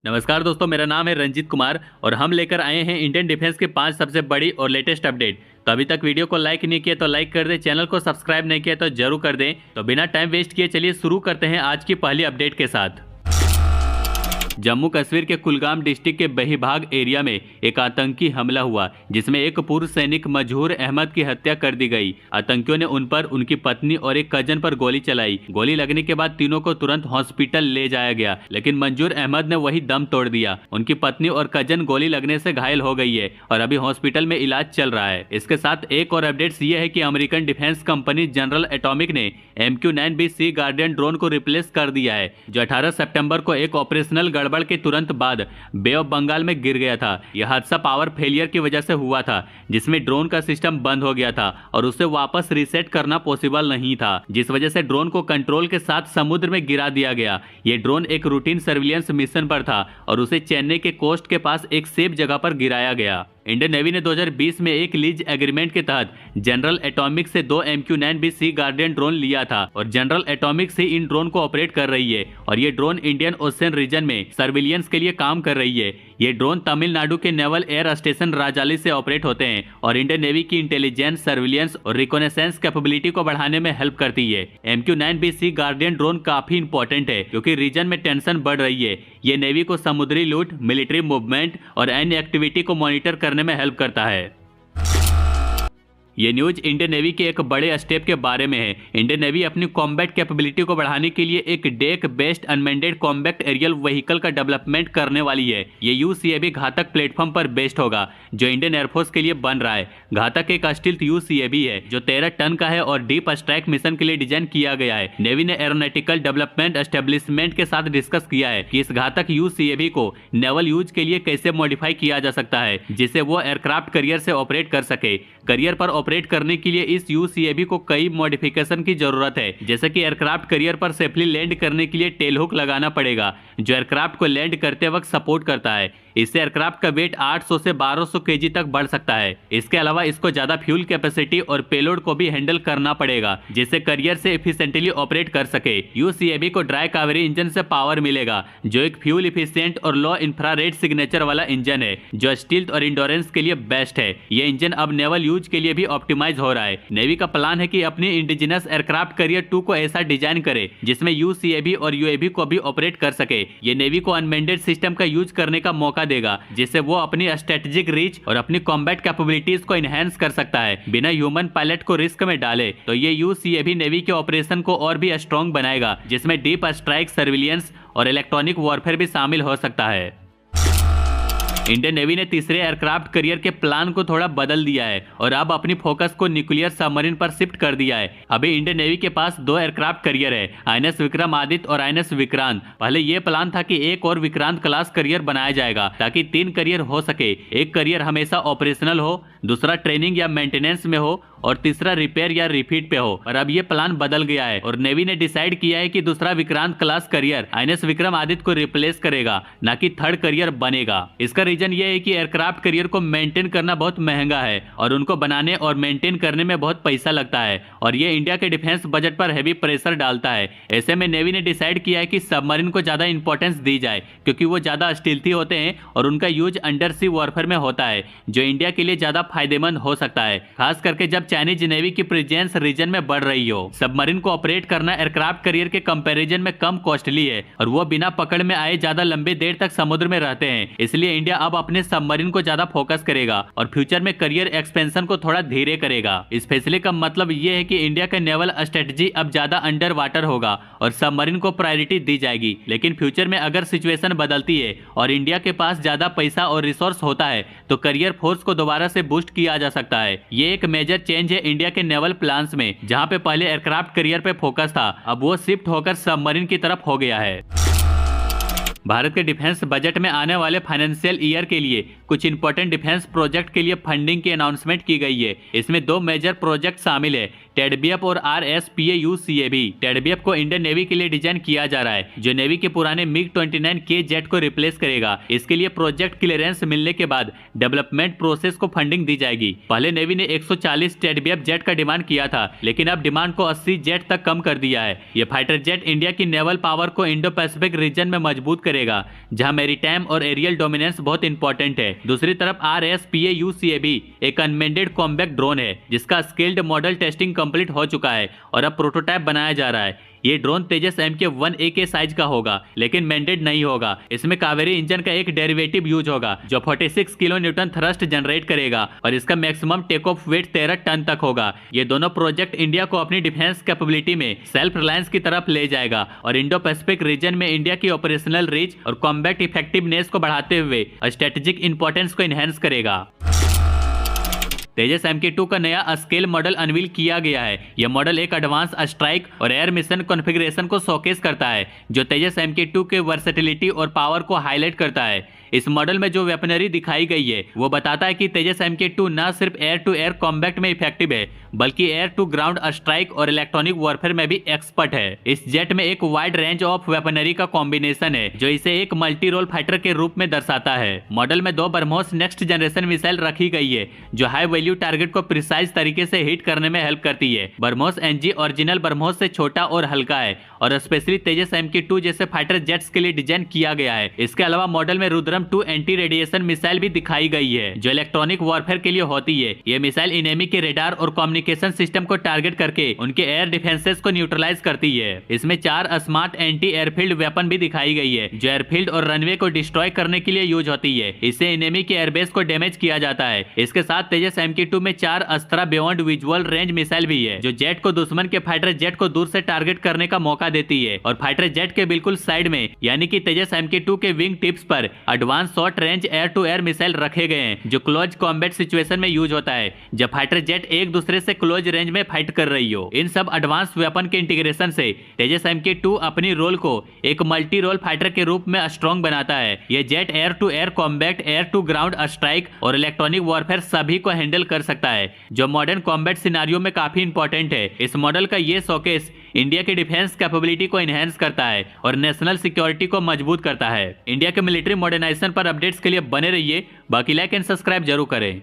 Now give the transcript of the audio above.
नमस्कार दोस्तों, मेरा नाम है रंजीत कुमार और हम लेकर आए हैं इंडियन डिफेंस की 5 सबसे बड़ी और लेटेस्ट अपडेट। तो अभी तक वीडियो को लाइक नहीं किया तो लाइक कर दें, चैनल को सब्सक्राइब नहीं किया तो जरूर कर दें। तो बिना टाइम वेस्ट किए चलिए शुरू करते हैं आज की पहली अपडेट के साथ। जम्मू कश्मीर के कुलगाम डिस्ट्रिक्ट के बहीबाग एरिया में एक आतंकी हमला हुआ, जिसमें एक पूर्व सैनिक मजहूर अहमद की हत्या कर दी गई। आतंकियों ने उन पर, उनकी पत्नी और एक कजन पर गोली चलाई। गोली लगने के बाद तीनों को तुरंत हॉस्पिटल ले जाया गया, लेकिन मंजूर अहमद ने वही दम तोड़ दिया। उनकी पत्नी और कजन गोली लगने से घायल हो गई है और अभी हॉस्पिटल में इलाज चल रहा है। इसके साथ एक और अपडेट्स ये है कि American defence company general atomic ने MQ-9B सी गार्डियन ड्रोन को रिप्लेस कर दिया है, जो 18 सितंबर को एक ऑपरेशनल गड़बड़ के तुरंत बाद बे ऑफ बंगाल में गिर गया था। यह हादसा पावर फेलियर की वजह से हुआ था, जिसमें ड्रोन का सिस्टम बंद हो गया था और उसे वापस रीसेट करना पॉसिबल नहीं था, जिस वजह से ड्रोन को कंट्रोल के साथ समुद्र में गिरा दिया गया। यह ड्रोन एक रूटीन सर्विलेंस मिशन पर था और उसे चेन्नई के कोस्ट के पास एक सेफ जगह पर गिराया गया। इंडियन नेवी ने 2020 में एक लीज एग्रीमेंट के तहत जनरल एटॉमिक से 2 MQ-9B सी गार्डियन ड्रोन लिया था और जनरल एटॉमिक से इन ड्रोन को ऑपरेट कर रही है और ये ड्रोन इंडियन ओशन रीजन में सर्विलियंस के लिए काम कर रही है। ये ड्रोन तमिलनाडु के नेवल एयर स्टेशन राजाली से ऑपरेट होते हैं और इंडियन नेवी की इंटेलिजेंस, सर्विलियंस और रिकॉनेसेंस कैपेबिलिटी को बढ़ाने में हेल्प करती है। MQ-9B सी गार्डियन ड्रोन काफी इंपॉर्टेंट है क्योंकि रीजन में टेंशन बढ़ रही है। ये नेवी को समुद्री लूट, मिलिट्री मूवमेंट और अन्य एक्टिविटी को मॉनिटर करने में हेल्प करता है। ये न्यूज इंडियन नेवी के एक बड़े स्टेप के बारे में है। इंडियन नेवी अपनी कॉम्बैट कैपेबिलिटी को बढ़ाने के लिए एक deck based unmanned combat aerial vehicle का डेवलपमेंट करने वाली है। ये UCAV घातक प्लेटफॉर्म पर बेस्ड होगा, जो इंडियन एयरफोर्स के लिए बन रहा है। घातक एक स्टील्थ UCAV है जो 13 टन का है और डीप स्ट्राइक मिशन के लिए डिजाइन किया गया है। नेवी ने एरोनॉटिकल डेवलपमेंट एस्टेब्लिशमेंट के साथ डिस्कस किया है कि इस घातक UCAV को नेवल यूज के लिए कैसे मॉडिफाई किया जा सकता है, जिससे वो एयरक्राफ्ट करियर से ऑपरेट कर सके। करियर पर ऑपरेट करने के लिए इस UCAV को कई मॉडिफिकेशन की जरूरत है, जैसे कि एयरक्राफ्ट करियर पर सेफली लैंड करने के लिए टेल हुक लगाना पड़ेगा, जो एयरक्राफ्ट को लैंड करते वक्त सपोर्ट करता है। इससे एयरक्राफ्ट का वेट 800 से 1200 kg तक बढ़ सकता है। इसके अलावा इसको ज्यादा फ्यूल कैपेसिटी और पेलोड को भी हैंडल करना पड़ेगा, जिससे करियर से एफिशिएंटली ऑपरेट कर सके। UCAV को ड्राई कावेरी इंजन से पावर मिलेगा, जो एक फ्यूल इफिशिएंट और लो इंफ्रारेड सिग्नेचर वाला इंजन है, जो स्टील्थ और इंडोरेंस के लिए बेस्ट है। ये इंजन अब नेवल यूज के लिए भी ऑप्टिमाइज हो रहा है। नेवी का प्लान है कि अपनी इंडिजिनस एयरक्राफ्ट करियर 2 को ऐसा डिजाइन करे जिसमें UCAV और UAV को भी ऑपरेट कर सके। ये नेवी को अनमेंडेड सिस्टम का यूज करने का मौका देगा, जिससे वो अपनी स्ट्रेटेजिक रीच और अपनी कॉम्बैट कैपेबिलिटीज को इनहेंस कर सकता है बिना ह्यूमन पायलट को रिस्क में डाले। तो ये UCAV नेवी के ऑपरेशन को और भी स्ट्रॉन्ग बनाएगा, जिसमें डीप स्ट्राइक, सर्विलियंस और इलेक्ट्रॉनिक वॉरफेयर भी शामिल हो सकता है। इंडियन नेवी ने तीसरे एयरक्राफ्ट करियर के प्लान को थोड़ा बदल दिया है और अब अपनी फोकस को न्यूक्लियर सबमरीन पर शिफ्ट कर दिया है। अभी इंडियन नेवी के पास 2 एयरक्राफ्ट करियर है, INS विक्रमादित्य और INS विक्रांत। पहले यह प्लान था कि एक और विक्रांत क्लास करियर बनाया जाएगा ताकि 3 करियर हो सके। एक करियर हमेशा ऑपरेशनल हो, दूसरा ट्रेनिंग या मेंटेनेंस में हो और तीसरा रिपेयर या रिफिट पे हो। और अब ये प्लान बदल गया है और नेवी ने डिसाइड किया है कि दूसरा Vikrant class career INS Vikramaditya को रिप्लेस करेगा, ना कि थर्ड करियर बनेगा। इसका रीजन ये है कि एयरक्राफ्ट करियर को मेंटेन करना बहुत महंगा है और उनको बनाने और मेंटेन करने में बहुत पैसा लगता है और ये इंडिया के डिफेंस बजट पर हैवी प्रेशर डालता है। ऐसे में नेवी ने डिसाइड किया है कि सबमरीन को ज्यादा इंपॉर्टेंस दी जाए, क्योंकि वो ज्यादा स्टील्थी होते हैं और उनका यूज अंडर सी वॉरफेयर में होता है, जो इंडिया के लिए ज्यादा फायदेमंद हो सकता है, खास करके जब चाइनीज नेवी की प्रेजेंस रीजन में बढ़ रही हो। सबमरीन को ऑपरेट करना एयरक्राफ्ट करियर के कंपैरिजन में कम कॉस्टली है और वो बिना पकड़ में आए ज्यादा लंबे देर तक समुद्र में रहते हैं। इसलिए इंडिया अब अपने सबमरीन को ज्यादा फोकस करेगा और फ्यूचर में करियर एक्सपेंशन को थोड़ा धीरे करेगा। इस फैसले का मतलब ये है कि इंडिया का नेवल स्ट्रेटजी अब ज्यादा अंडर वाटर होगा और सबमरीन को प्रायोरिटी दी जाएगी। लेकिन फ्यूचर में अगर सिचुएशन बदलती है और इंडिया के पास ज्यादा पैसा और रिसोर्स होता है तो करियर फोर्स को दोबारा से बूस्ट किया जा सकता है। ये एक मेजर चेंज है इंडिया के नेवल प्लान्स में, जहां पे पहले एयरक्राफ्ट करियर पे फोकस था, अब वो शिफ्ट होकर सबमरीन की तरफ हो गया है। भारत के डिफेंस बजट में आने वाले फाइनेंशियल ईयर के लिए कुछ इंपॉर्टेंट डिफेंस प्रोजेक्ट के लिए फंडिंग की अनाउंसमेंट की गई है। इसमें 2 मेजर प्रोजेक्ट शामिल है। टेडबीएफ और RSPAUCA भी। टेडबीएफ को इंडियन नेवी के लिए डिजाइन किया जा रहा है, जो नेवी के पुराने MiG-29K जेट को रिप्लेस करेगा। इसके लिए प्रोजेक्ट क्लियरेंस मिलने के बाद डेवलपमेंट प्रोसेस को फंडिंग दी जाएगी। पहले नेवी ने 140 टेडबीएफ जेट का डिमांड किया था, लेकिन अब डिमांड को 80 जेट तक कम कर दिया है। ये फाइटर जेट इंडिया की नेवल पावर को इंडो पैसिफिक रीजन में मजबूत करेगा, जहां मैरीटाइम और एरियल डोमिनेंस बहुत इंपॉर्टेंट है। दूसरी तरफ RSPAUCA भी एक अनमेंडेड कॉम्बैक्ट ड्रोन है, जिसका स्केल्ड मॉडल टेस्टिंग कंप्लीट हो चुका है और अब प्रोटोटाइप बनाया जा रहा है। ये ड्रोन तेजस MK-1A के साइज का होगा, लेकिन मैंडेड नहीं होगा। इसमें कावेरी इंजन का एक डेरिवेटिव यूज होगा, जो 46 किलो न्यूटन थ्रस्ट जनरेट करेगा और इसका maximum take off weight 13 ton तक होगा। ये दोनों प्रोजेक्ट इंडिया को अपनी डिफेंस कैपेबिलिटी में सेल्फ रिलायंस की तरफ ले जाएगा और इंडो पैसिफिक रीजन में इंडिया की ऑपरेशनल रीच और कॉम्बैट इफेक्टिवनेस को बढ़ाते हुए स्ट्रेटेजिक इंपॉर्टेंस को इनहेंस करेगा। तेजस MK-2 का नया स्केल मॉडल अनवील किया गया है। यह मॉडल एक एडवांस स्ट्राइक और एयर मिशन कॉन्फ़िगरेशन को शोकेस करता है, जो तेजस MK-2 के वर्सेटिलिटी और पावर को हाईलाइट करता है। इस मॉडल में जो वेपनरी दिखाई गई है वो बताता है कि तेजस MK-2 न सिर्फ एयर टू एयर कॉम्बैट में इफेक्टिव है, बल्कि एयर टू ग्राउंड स्ट्राइक और इलेक्ट्रॉनिक वॉरफेयर में भी एक्सपर्ट है। इस जेट में एक वाइड रेंज ऑफ वेपनरी का कॉम्बिनेशन है, जो इसे एक मल्टी रोल फाइटर के रूप में दर्शाता है। मॉडल में 2 ब्रह्मोस नेक्स्ट जनरेशन मिसाइल रखी गई है, जो हाई वैल्यू टारगेट को प्रिसाइज तरीके से हिट करने में हेल्प करती है। ब्रह्मोस NG ओरिजिनल ब्रह्मोस से छोटा और हल्का है और स्पेशली तेजस MK-2 जैसे फाइटर जेट्स के लिए डिजाइन किया गया है। इसके अलावा मॉडल में रुद्रम 2 एंटी रेडिएशन मिसाइल भी दिखाई गई है, जो इलेक्ट्रॉनिक वॉरफेयर के लिए होती है। ये मिसाइल इनेमी के रेडार और कम्युनिकेशन सिस्टम को टारगेट करके उनके एयर डिफेंसेस को न्यूट्रलाइज करती है। इसमें 4 स्मार्ट एंटी एयरफील्ड वेपन भी दिखाई गई है, जो एयरफील्ड और रनवे को डिस्ट्रॉय करने के लिए यूज होती है। इससे इनेमी के एयरबेस को डैमेज किया जाता है। इसके साथ तेजस MK-2 में 4 अस्त्रा बियॉन्ड विजुअल रेंज मिसाइल भी है, जो जेट को दुश्मन के फाइटर जेट को दूर से टारगेट करने का मौका देती है। और फाइटर जेट के बिल्कुल साइड में, यानी कि तेजस MK-2 के विंग टिप्स पर advance short range air to air missile रखे गए हैं, जो क्लोज कॉम्बैट सिचुएशन में यूज होता है, जब फाइटर जेट एक दूसरे से क्लोज रेंज में फाइट कर रही हो। इन सब एडवांस वेपन के इंटीग्रेशन से तेजस MK-2 अपनी रोल को एक मल्टी रोल फाइटर के रूप में स्ट्रॉन्ग बनाता है। यह jet air to air combat, air to ground strike और इलेक्ट्रॉनिक वॉरफेयर सभी को हैंडल कर सकता है, जो मॉडर्न कॉम्बैट सिनारियो में काफी इंपॉर्टेंट है। इस मॉडल का ये शोकेस इंडिया की डिफेंस कैपेबिलिटी को एनहेंस करता है और नेशनल सिक्योरिटी को मजबूत करता है। इंडिया के मिलिट्री मॉडर्नाइजेशन पर अपडेट्स के लिए बने रहिए। बाकी लाइक एंड सब्सक्राइब जरूर करें।